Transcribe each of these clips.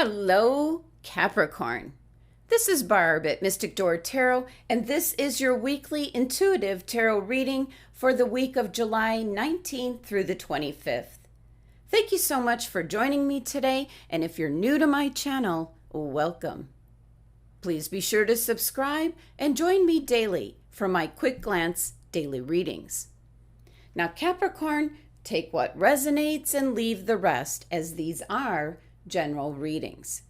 Hello, Capricorn. This is Barb at Mystic Door Tarot, and this is your weekly intuitive tarot reading for the week of July 19th through the 25th. Thank you so much for joining me today, and if you're new to my channel, welcome. Please be sure to subscribe and join me daily for my quick glance daily readings. Now, Capricorn, take what resonates and leave the rest, as these are general readings.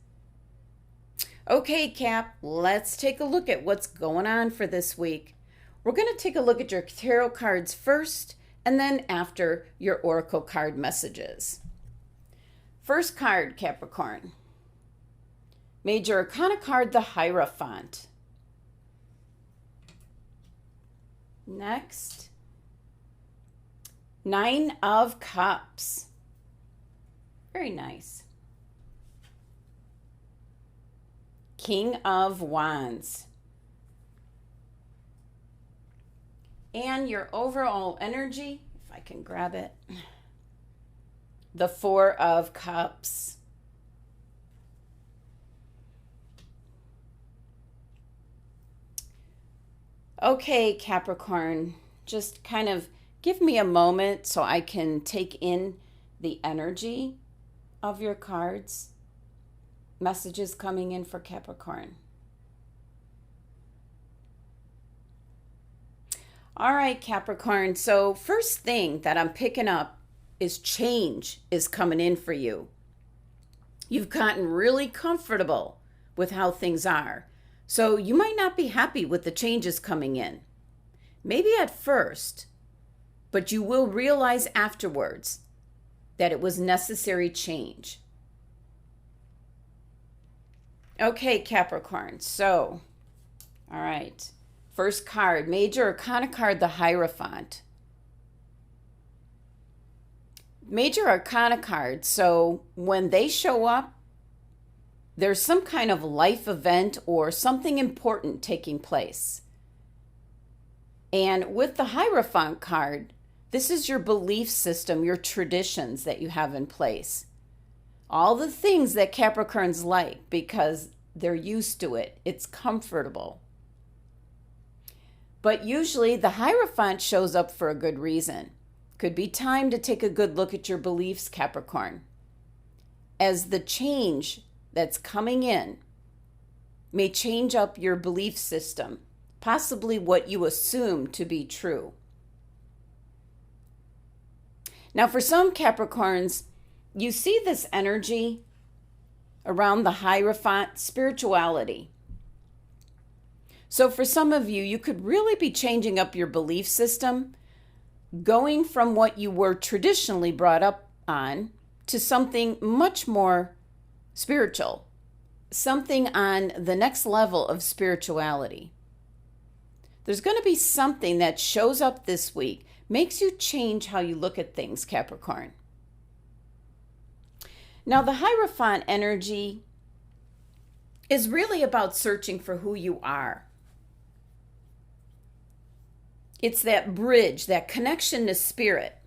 Okay, Cap, let's take a look at what's going on for this week. We're going to take a look at your tarot cards first, and then after your oracle card messages. First card, Capricorn. Major Arcana card, the Hierophant. Next, Nine of Cups. Very nice. King of Wands. And your overall energy, if I can grab it, the Four of Cups. Okay, Capricorn, just kind of give me a moment so I can take in the energy of your cards. Messages coming in for Capricorn. All right, Capricorn. So first thing that I'm picking up is change is coming in for you. You've gotten really comfortable with how things are. So you might not be happy with the changes coming in. Maybe at first, but you will realize afterwards that it was necessary change. Okay, Capricorn, so, all right. First card, Major Arcana card, the Hierophant. Major Arcana card, so when they show up, there's some kind of life event or something important taking place. And with the Hierophant card, this is your belief system, your traditions that you have in place. All the things that Capricorns like because they're used to it. It's comfortable. But usually the Hierophant shows up for a good reason. Could be time to take a good look at your beliefs, Capricorn, as the change that's coming in may change up your belief system, possibly what you assume to be true. Now, for some Capricorns, you see this energy around the Hierophant, spirituality. So for some of you, you could really be changing up your belief system, going from what you were traditionally brought up on to something much more spiritual, something on the next level of spirituality. There's going to be something that shows up this week, makes you change how you look at things, Capricorn. Now, the Hierophant energy is really about searching for who you are. It's that bridge, that connection to spirit.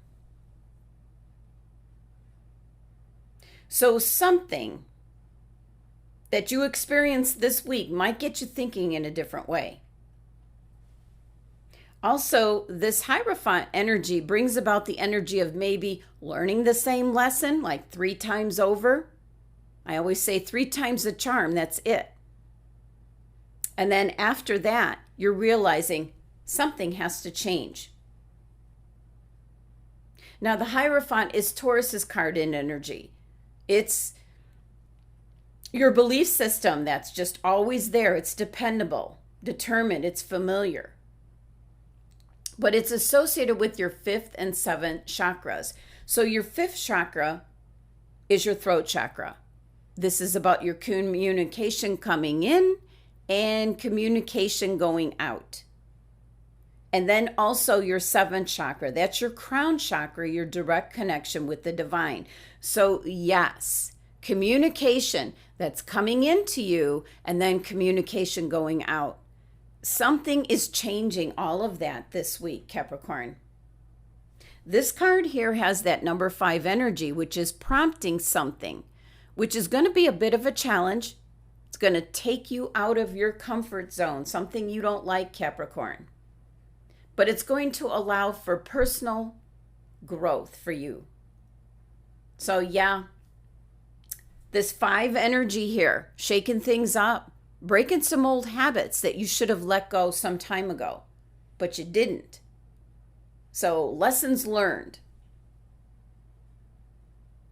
So something that you experience this week might get you thinking in a different way. Also, this Hierophant energy brings about the energy of maybe learning the same lesson like 3 times over. I always say 3 times the charm, that's it. And then after that, you're realizing something has to change. Now, the Hierophant is Taurus's card in energy. It's your belief system that's just always there. It's dependable, determined, it's familiar. But it's associated with your 5th and 7th chakras. So your 5th chakra is your throat chakra. This is about your communication coming in and communication going out. And then also your 7th chakra. That's your crown chakra, your direct connection with the divine. So yes, communication that's coming into you and then communication going out. Something is changing all of that this week, Capricorn. This card here has that number 5 energy, which is prompting something, which is going to be a bit of a challenge. It's going to take you out of your comfort zone, something you don't like, Capricorn. But it's going to allow for personal growth for you. So yeah, this 5 energy here, shaking things up, breaking some old habits that you should have let go some time ago, but you didn't. So lessons learned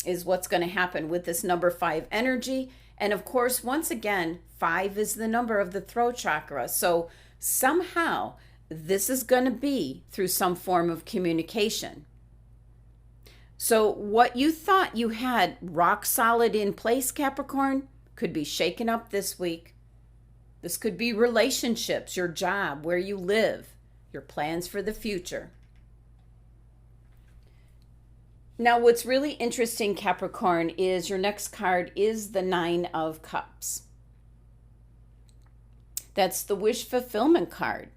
is what's going to happen with this number 5 energy. And of course, once again, 5 is the number of the throat chakra. So somehow this is going to be through some form of communication. So what you thought you had rock solid in place, Capricorn, could be shaken up this week. This could be relationships, your job, where you live, your plans for the future. Now, what's really interesting, Capricorn, is your next card is the 9 of Cups. That's the wish fulfillment card.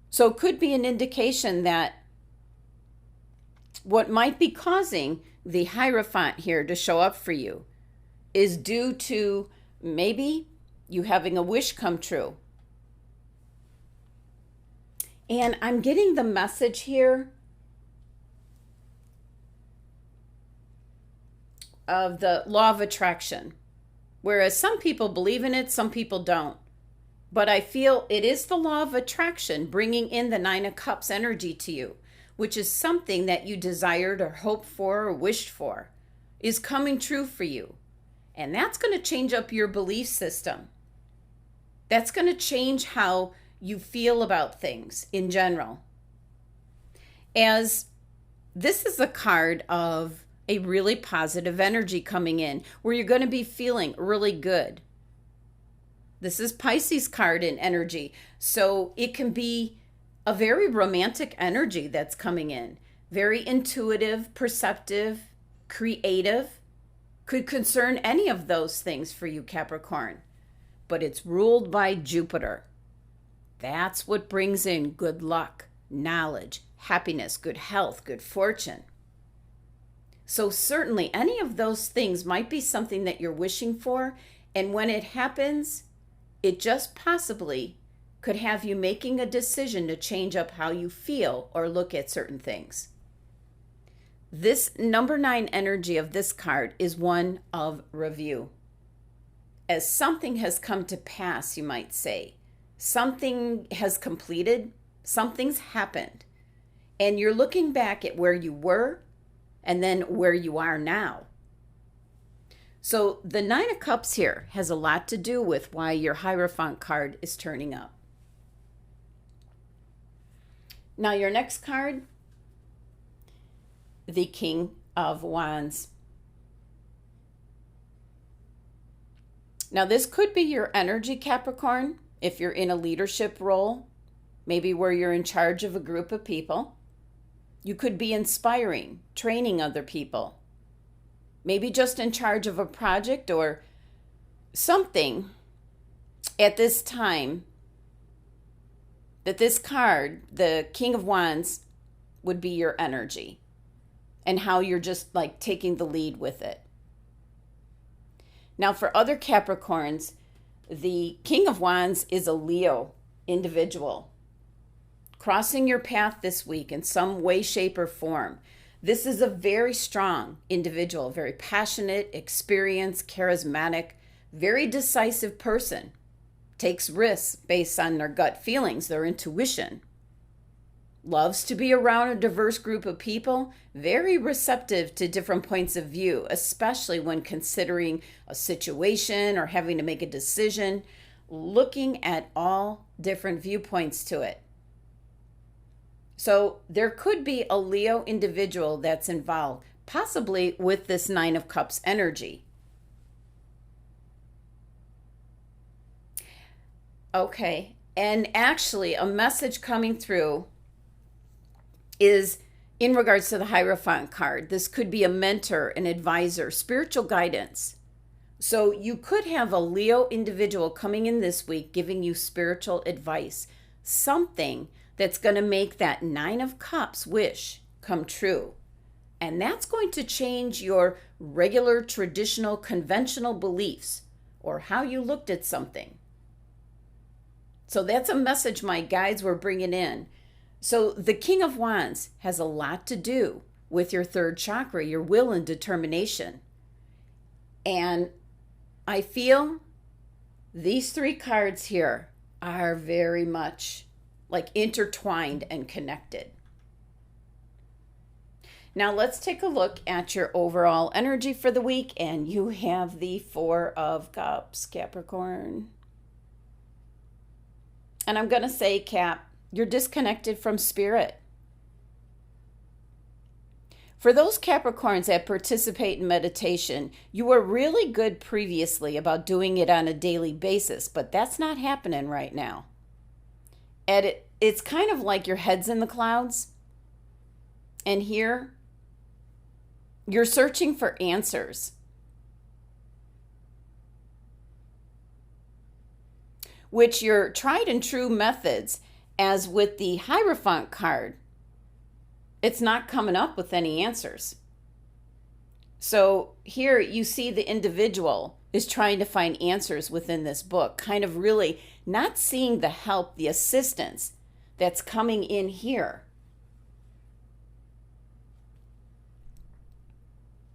So it could be an indication that what might be causing the Hierophant here to show up for you is due to maybe you having a wish come true. And I'm getting the message here of the law of attraction, whereas some people believe in it, some people don't. But I feel it is the law of attraction bringing in the 9 of Cups energy to you, which is something that you desired or hoped for or wished for, is coming true for you. And that's going to change up your belief system. That's going to change how you feel about things in general. As this is a card of a really positive energy coming in, where you're going to be feeling really good. This is Pisces card in energy, so it can be a very romantic energy that's coming in. Very intuitive, perceptive, creative. Could concern any of those things for you, Capricorn. But it's ruled by Jupiter. That's what brings in good luck, knowledge, happiness, good health, good fortune. So certainly any of those things might be something that you're wishing for. And when it happens, it just possibly could have you making a decision to change up how you feel or look at certain things. This number 9 energy of this card is one of review. As something has come to pass, you might say. Something has completed, something's happened. And you're looking back at where you were and then where you are now. So the 9 of Cups here has a lot to do with why your Hierophant card is turning up. Now your next card, the King of Wands. Now this could be your energy, Capricorn, if you're in a leadership role, maybe where you're in charge of a group of people. You could be inspiring, training other people. Maybe just in charge of a project or something at this time that this card, the King of Wands, would be your energy and how you're just like taking the lead with it. Now for other Capricorns, the King of Wands is a Leo individual crossing your path this week in some way, shape, or form. This is a very strong individual, very passionate, experienced, charismatic, very decisive person. Takes risks based on their gut feelings, their intuition. Loves to be around a diverse group of people. Very receptive to different points of view, especially when considering a situation or having to make a decision. Looking at all different viewpoints to it. So there could be a Leo individual that's involved, possibly with this 9 of Cups energy. Okay, and actually a message coming through is in regards to the Hierophant card. This could be a mentor, an advisor, spiritual guidance. So you could have a Leo individual coming in this week giving you spiritual advice, something that's going to make that 9 of Cups wish come true. And that's going to change your regular, traditional, conventional beliefs or how you looked at something. So that's a message my guides were bringing in. So the King of Wands has a lot to do with your third chakra, your will and determination. And I feel these three cards here are very much like intertwined and connected. Now let's take a look at your overall energy for the week, and you have the Four of Cups, Capricorn. And I'm going to say, Cap, you're disconnected from spirit. For those Capricorns that participate in meditation, you were really good previously about doing it on a daily basis, but that's not happening right now. And it's kind of like your head's in the clouds. And here, you're searching for answers. Which your tried and true methods, as with the Hierophant card, it's not coming up with any answers. So here you see the individual is trying to find answers within this book, kind of really not seeing the help, the assistance that's coming in here.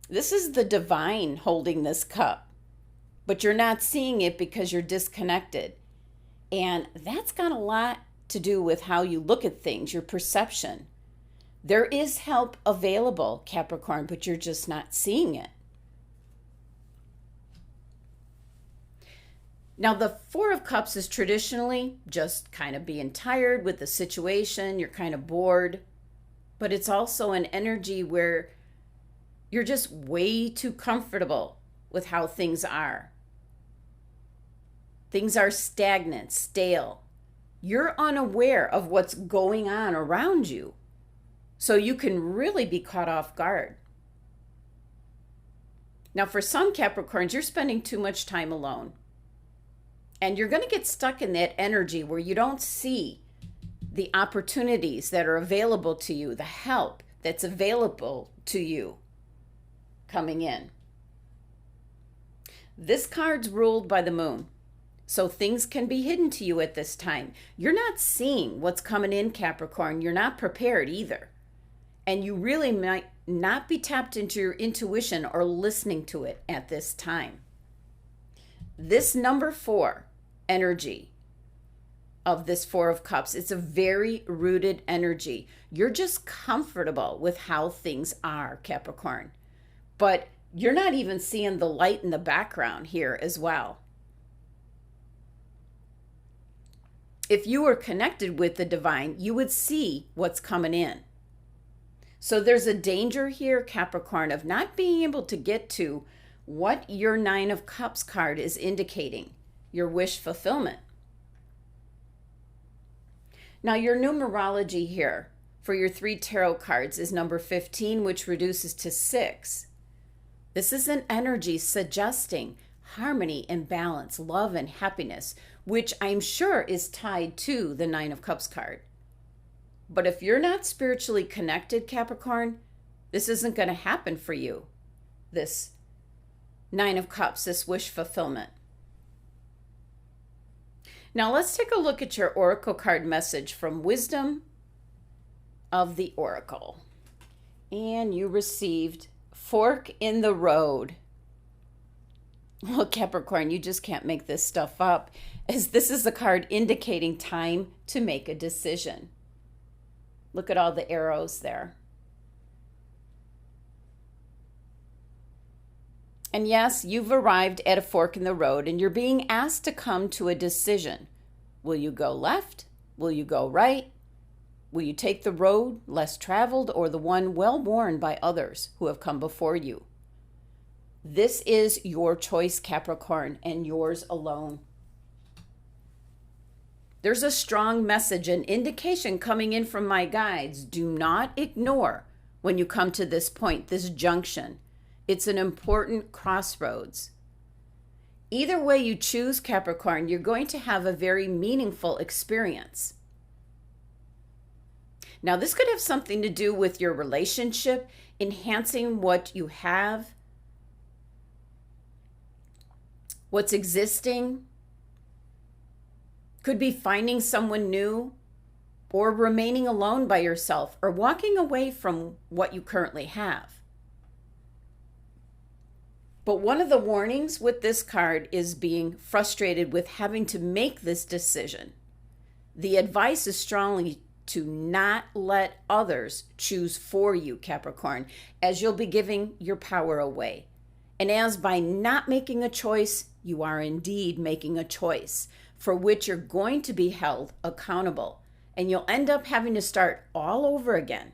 This is the divine holding this cup, but you're not seeing it because you're disconnected. And that's got a lot to do with how you look at things, your perception. There is help available, Capricorn, but you're just not seeing it. Now, the Four of Cups is traditionally just kind of being tired with the situation. You're kind of bored. But it's also an energy where you're just way too comfortable with how things are. Things are stagnant, stale. You're unaware of what's going on around you. So you can really be caught off guard. Now, for some Capricorns, you're spending too much time alone. And you're going to get stuck in that energy where you don't see the opportunities that are available to you, the help that's available to you coming in. This card's ruled by the moon. So things can be hidden to you at this time. You're not seeing what's coming in, Capricorn. You're not prepared either. And you really might not be tapped into your intuition or listening to it at this time. This number 4 energy of this Four of Cups, it's a very rooted energy. You're just comfortable with how things are, Capricorn. But you're not even seeing the light in the background here as well. If you were connected with the divine, you would see what's coming in. So there's a danger here, Capricorn, of not being able to get to what your Nine of Cups card is indicating, your wish fulfillment. Now, your numerology here for your 3 tarot cards is number 15, which reduces to 6. This is an energy suggesting harmony and balance, love and happiness, which I'm sure is tied to the Nine of Cups card. But if you're not spiritually connected, Capricorn, this isn't going to happen for you. This Nine of Cups, this wish fulfillment. Now let's take a look at your Oracle card message from Wisdom of the Oracle. And you received Fork in the Road. Well, Capricorn, you just can't make this stuff up, as this is a card indicating time to make a decision. Look at all the arrows there. And yes, you've arrived at a fork in the road and you're being asked to come to a decision. Will you go left? Will you go right? Will you take the road less traveled or the one well-worn by others who have come before you? This is your choice, Capricorn, and yours alone. There's a strong message and indication coming in from my guides. Do not ignore when you come to this point, this junction. It's an important crossroads. Either way you choose, Capricorn, you're going to have a very meaningful experience. Now, this could have something to do with your relationship, enhancing what you have, what's existing. Could be finding someone new, or remaining alone by yourself, or walking away from what you currently have. But one of the warnings with this card is being frustrated with having to make this decision. The advice is strongly to not let others choose for you, Capricorn, as you'll be giving your power away. And as by not making a choice, you are indeed making a choice for which you're going to be held accountable. And you'll end up having to start all over again.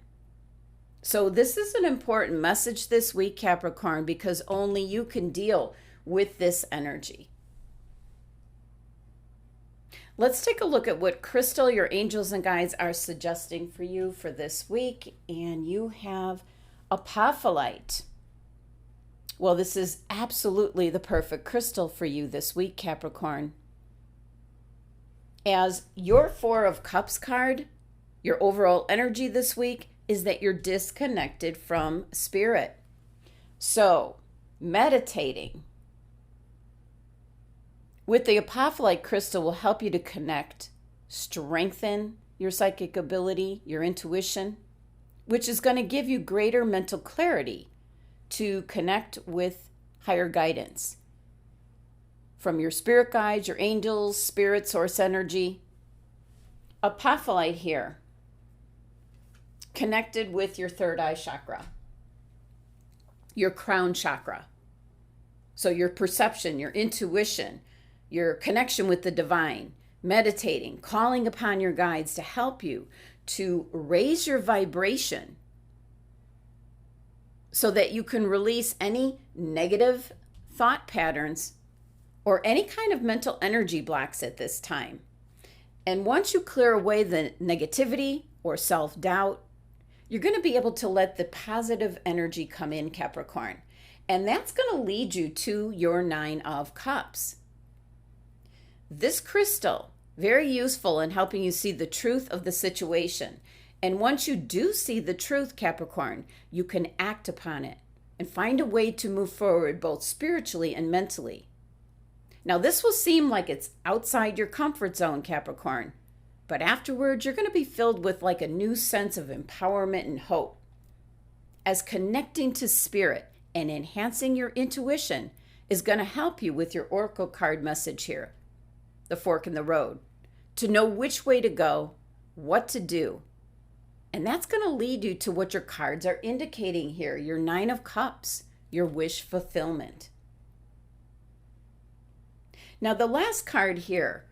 So this is an important message this week, Capricorn, because only you can deal with this energy. Let's take a look at what crystal your angels and guides are suggesting for you for this week. And you have apophyllite. Well, this is absolutely the perfect crystal for you this week, Capricorn. As your Four of Cups card, your overall energy this week is that you're disconnected from spirit. So, meditating with the apophyllite crystal will help you to connect, strengthen your psychic ability, your intuition, which is going to give you greater mental clarity to connect with higher guidance from your spirit guides, your angels, spirit source energy. Apophyllite here, connected with your third eye chakra, your crown chakra. So your perception, your intuition, your connection with the divine, meditating, calling upon your guides to help you to raise your vibration so that you can release any negative thought patterns or any kind of mental energy blocks at this time. And once you clear away the negativity or self-doubt, you're going to be able to let the positive energy come in, Capricorn. And that's going to lead you to your Nine of Cups. This crystal, very useful in helping you see the truth of the situation. And once you do see the truth, Capricorn, you can act upon it and find a way to move forward both spiritually and mentally. Now, this will seem like it's outside your comfort zone, Capricorn, but afterwards, you're going to be filled with like a new sense of empowerment and hope. As connecting to spirit and enhancing your intuition is going to help you with your oracle card message here, the fork in the road, to know which way to go, what to do. And that's going to lead you to what your cards are indicating here, your Nine of Cups, your wish fulfillment. Now, the last card here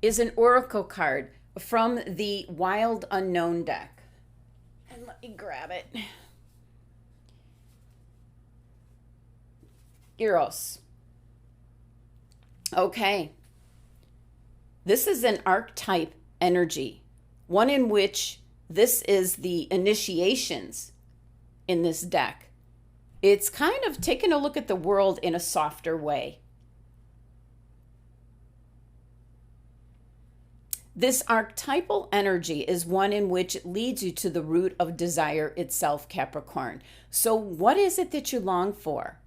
is an oracle card from the Wild Unknown deck. And let me grab it. Eros. Okay. This is an archetype energy, one in which this is the initiations in this deck. It's kind of taking a look at the world in a softer way. This archetypal energy is one in which it leads you to the root of desire itself, Capricorn. So what is it that you long for?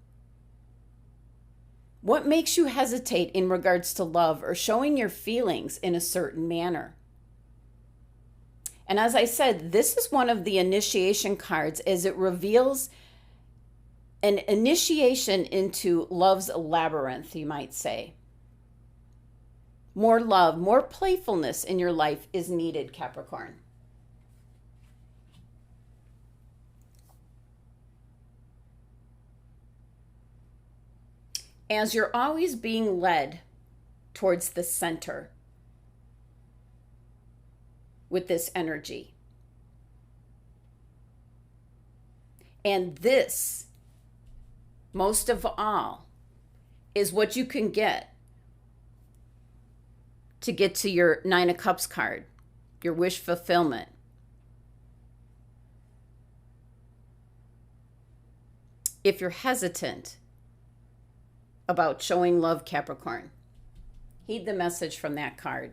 What makes you hesitate in regards to love or showing your feelings in a certain manner? And as I said, this is one of the initiation cards as it reveals an initiation into love's labyrinth, you might say. More love, more playfulness in your life is needed, Capricorn. As you're always being led towards the center with this energy. And this, most of all, is what you can get to your Nine of Cups card, your wish fulfillment. If you're hesitant about showing love, Capricorn, heed the message from that card.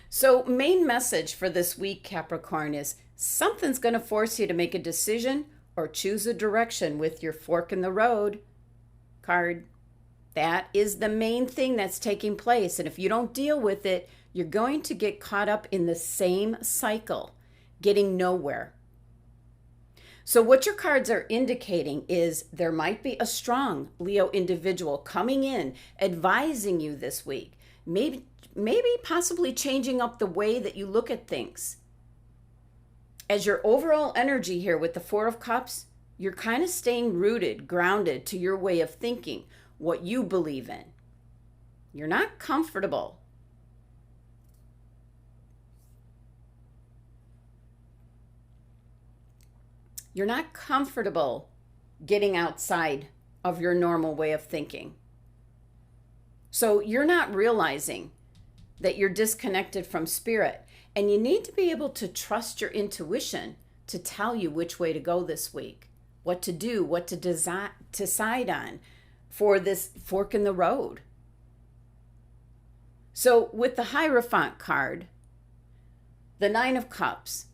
So, main message for this week, Capricorn, is something's going to force you to make a decision or choose a direction with your fork in the road. card. That is the main thing that's taking place. And if you don't deal with it, you're going to get caught up in the same cycle, getting nowhere. So what your cards are indicating is there might be a strong Leo individual coming in, advising you this week, maybe possibly changing up the way that you look at things. As your overall energy here with the Four of Cups, you're kind of staying rooted, grounded to your way of thinking, what you believe in. You're not comfortable. You're not comfortable getting outside of your normal way of thinking. So you're not realizing that you're disconnected from spirit, and you need to be able to trust your intuition to tell you which way to go this week, what to do, what to decide on for this fork in the road. So with the Hierophant card, the Nine of Cups,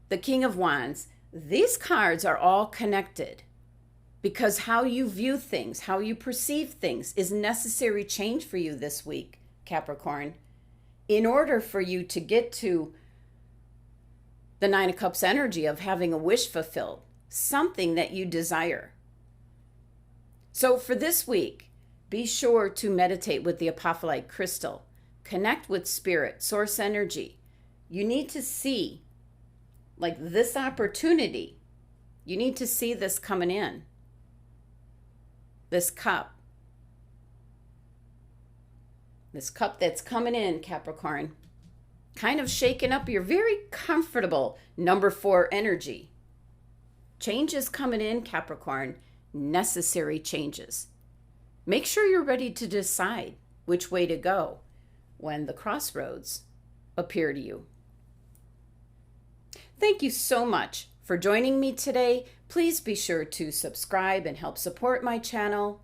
the King of Wands, these cards are all connected because how you view things, how you perceive things is necessary change for you this week, Capricorn, in order for you to get to the Nine of Cups energy of having a wish fulfilled, something that you desire. So for this week, be sure to meditate with the apophyllite crystal, connect with spirit, source energy. You need to see like this opportunity. You need to see this coming in. This cup. This cup that's coming in, Capricorn. Kind of shaking up your very comfortable number 4 energy. Change is coming in, Capricorn. Necessary changes. Make sure you're ready to decide which way to go when the crossroads appear to you. Thank you so much for joining me today. Please be sure to subscribe and help support my channel.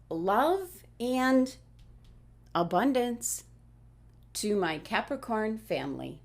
Love and abundance to my Capricorn family.